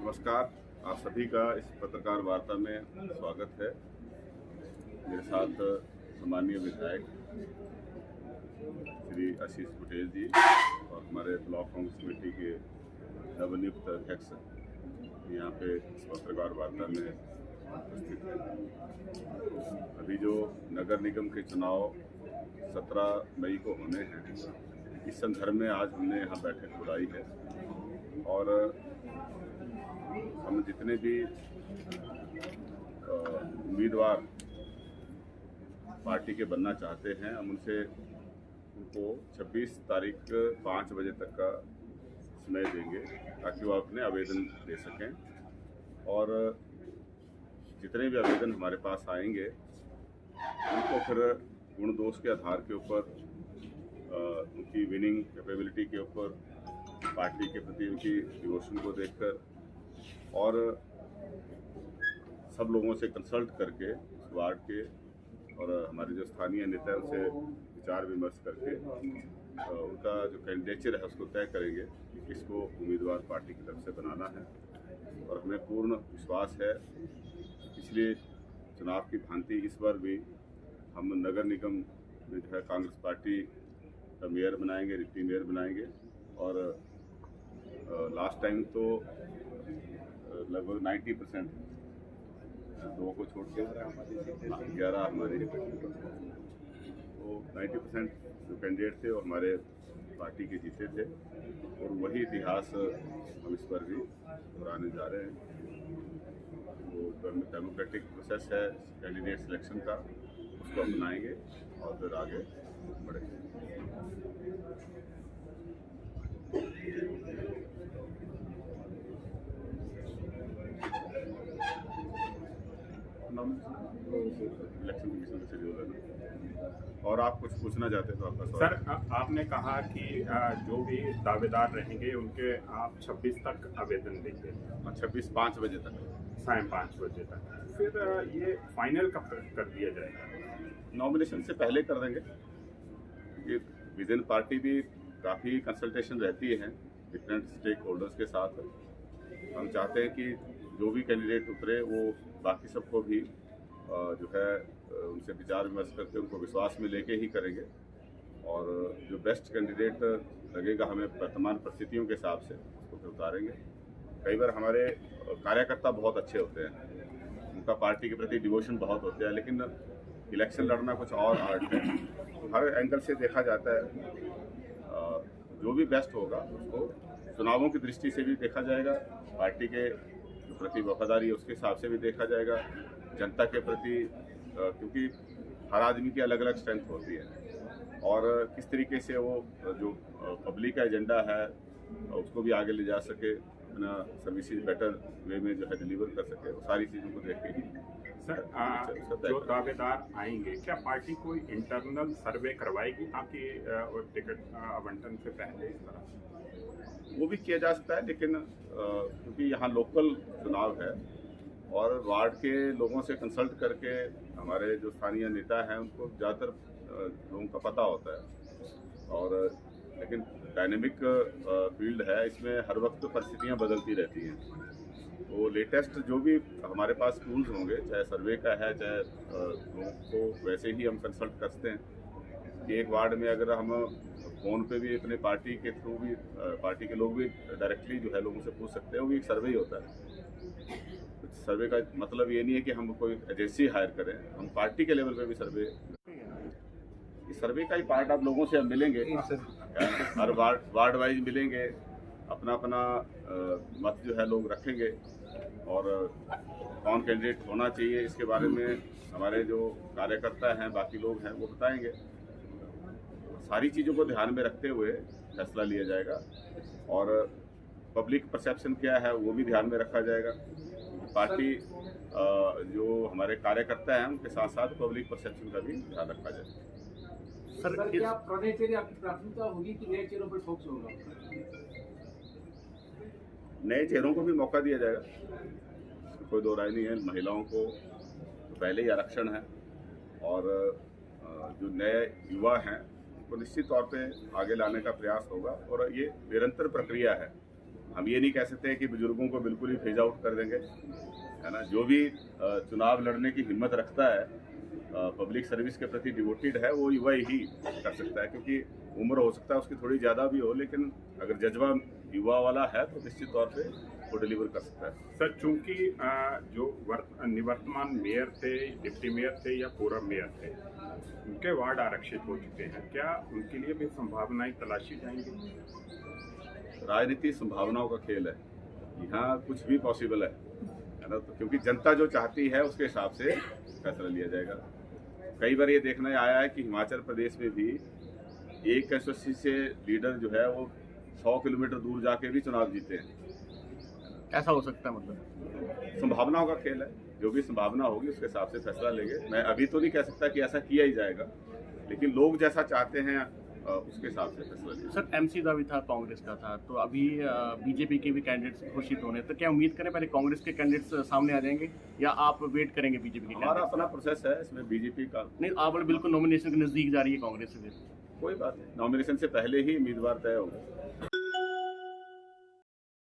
नमस्कार, आप सभी का इस पत्रकार वार्ता में स्वागत है। मेरे साथ सम्मानीय विधायक श्री आशीष पटेल जी और हमारे ब्लॉक कांग्रेस कमेटी के नवनियुक्त अध्यक्ष यहाँ पे इस पत्रकार वार्ता में उपस्थित हैं। अभी जो नगर निगम के चुनाव 17 मई को होने हैं, इस संदर्भ में आज हमने यहाँ बैठक बुलाई है और हम जितने भी उम्मीदवार पार्टी के बनना चाहते हैं, हम उनको 26 तारीख 5 बजे तक का समय देंगे ताकि वो अपने आवेदन दे सकें। और जितने भी आवेदन हमारे पास आएंगे उनको फिर गुण दोष के आधार के ऊपर, उनकी विनिंग कैपेबिलिटी के ऊपर, पार्टी के प्रति उनकी डिवोशन को देखकर और सब लोगों से कंसल्ट करके उस वार्ड के और हमारे जो स्थानीय नेता हैं उनसे विचार विमर्श करके उनका जो कैंडिडेचर है उसको तय करेंगे कि किसको उम्मीदवार पार्टी की तरफ से बनाना है। और हमें पूर्ण विश्वास है कि पिछले चुनाव की भांति इस बार भी हम नगर निगम में जो है कांग्रेस पार्टी का मेयर बनाएंगे, डिप्टी मेयर बनाएंगे। और लास्ट टाइम तो लगभग 90%, 2 को छोड़ के 11 हमारी, तो 90% जो कैंडिडेट थे वो हमारे पार्टी के जीते थे और वही इतिहास हम इस पर भी दोहराने जा रहे हैं। वो डेमोक्रेटिक प्रोसेस है कैंडिडेट सिलेक्शन का, उसको अपनाएंगे और फिर आगे बढ़ेंगे। इलेक्शन कमीशन का शेड्यूल है ना। और आप कुछ पूछना चाहते हैं तो आपका सर, आपने कहा कि जो भी दावेदार रहेंगे उनके आप 26 तक आवेदन देंगे, 26 5 बजे तक, सायं 5 बजे तक। फिर ये फाइनल कब कर दिया जाएगा? नॉमिनेशन से पहले कर देंगे, क्योंकि विद इन पार्टी भी काफ़ी कंसल्टेशन रहती है डिफरेंट स्टेक होल्डर्स के साथ। हम चाहते हैं कि जो भी कैंडिडेट उतरे वो बाकी सबको भी जो है उनसे विचार विमर्श करके उनको विश्वास में लेके ही करेंगे और जो बेस्ट कैंडिडेट लगेगा हमें वर्तमान परिस्थितियों के हिसाब से उसको फिर उतारेंगे। कई बार हमारे कार्यकर्ता बहुत अच्छे होते हैं, उनका पार्टी के प्रति डिवोशन बहुत होता है, लेकिन इलेक्शन लड़ना कुछ और आर्ट है। तो हर एंगल से देखा जाता है, जो भी बेस्ट होगा उसको चुनावों की दृष्टि से भी देखा जाएगा, पार्टी के प्रति वफादारी है उसके हिसाब से भी देखा जाएगा, जनता के प्रति, क्योंकि हर आदमी की अलग अलग स्ट्रेंथ होती है और किस तरीके से वो जो पब्लिक का एजेंडा है उसको भी आगे ले जा सके, अपना सर्विसेज बेटर वे में जो है डिलीवर कर सके, वो सारी चीज़ों को देख के ही सर जो दावेदार आएंगे, क्या पार्टी कोई इंटरनल सर्वे करवाएगी ताकि टिकट आवंटन से पहले इस तरह? वो भी किया जा सकता है, लेकिन क्योंकि यहाँ लोकल चुनाव है और वार्ड के लोगों से कंसल्ट करके हमारे जो स्थानीय नेता हैं उनको ज़्यादातर लोगों का पता होता है। और लेकिन डायनेमिक फील्ड है, इसमें हर वक्त परिस्थितियाँ बदलती रहती हैं। तो लेटेस्ट जो भी हमारे पास टूल्स होंगे, चाहे सर्वे का है चाहे लोगों को वैसे ही हम कंसल्ट करते हैं कि एक वार्ड में अगर हम फ़ोन पे भी अपने पार्टी के थ्रू भी पार्टी के लोग भी डायरेक्टली जो है लोगों से पूछ सकते हैं, वो भी एक सर्वे ही होता है। सर्वे का मतलब ये नहीं है कि हम कोई एजेंसी हायर करें, हम पार्टी के लेवल पे भी सर्वे, इस सर्वे का ही पार्ट आप लोगों से हम मिलेंगे, हर वार्ड वाइज मिलेंगे, अपना अपना मत जो है लोग रखेंगे और कौन कैंडिडेट होना चाहिए इसके बारे में हमारे जो कार्यकर्ता हैं, बाकी लोग हैं, वो बताएंगे। सारी चीज़ों को ध्यान में रखते हुए फैसला लिया जाएगा और पब्लिक परसेप्शन क्या है वो भी ध्यान में रखा जाएगा। पार्टी जो हमारे कार्यकर्ता हैं उनके साथ साथ पब्लिक परसेप्शन का भी ध्यान रखा जाएगा। सर, क्या पुराने चेहरे आपकी प्राथमिकता होगी कि नए चेहरों पर फोकस होगा? नए चेहरों को भी मौका दिया जाएगा, कोई दो राय नहीं है। महिलाओं को तो पहले ही आरक्षण है और जो नए युवा हैं उनको निश्चित तौर पे आगे लाने का प्रयास होगा और ये निरंतर प्रक्रिया है। हम ये नहीं कह सकते कि बुजुर्गों को बिल्कुल ही फेज आउट कर देंगे, है ना। जो भी चुनाव लड़ने की हिम्मत रखता है, पब्लिक सर्विस के प्रति डिवोटेड है, वो युवा ही कर सकता है, क्योंकि उम्र हो सकता है उसकी थोड़ी ज़्यादा भी हो, लेकिन अगर जज्बा युवा वाला है तो निश्चित तौर पे वो डिलीवर कर सकता है। सर, चूंकि जो निवर्तमान मेयर थे, डिप्टी मेयर थे या पूर्व मेयर थे, उनके वार्ड आरक्षित हो चुके हैं, क्या उनके लिए भी संभावनाएं तलाशी जाएंगी? राजनीति संभावनाओं का खेल है, यहाँ कुछ भी पॉसिबल है ना। तो क्योंकि जनता जो चाहती है उसके हिसाब से फैसला लिया जाएगा। कई बार ये देखने आया है कि हिमाचल प्रदेश में भी एक कंस्टिट्यूंसी से लीडर जो है वो 100 किलोमीटर दूर जाके भी चुनाव जीते हैं। ऐसा हो सकता है, मतलब संभावनाओं का खेल है, जो भी संभावना होगी उसके हिसाब से फैसला लेंगे। मैं अभी तो नहीं कह सकता कि ऐसा किया ही जाएगा, लेकिन लोग जैसा चाहते हैं उसके हिसाब से फैसला लेंगे। सर एमसी का भी था, कांग्रेस का था, तो अभी बीजेपी के भी कैंडिडेट्स घोषित होने, तो क्या उम्मीद करें पहले कांग्रेस के कैंडिडेट्स सामने आ जाएंगे या आप वेट करेंगे बीजेपी के? हमारा अपना प्रोसेस है, इसमें बीजेपी का नहीं, आप बिल्कुल नॉमिनेशन के नजदीक जा रही है कांग्रेस से, फिर कोई बात नहीं, नॉमिनेशन से पहले ही उम्मीदवार तय होंगे।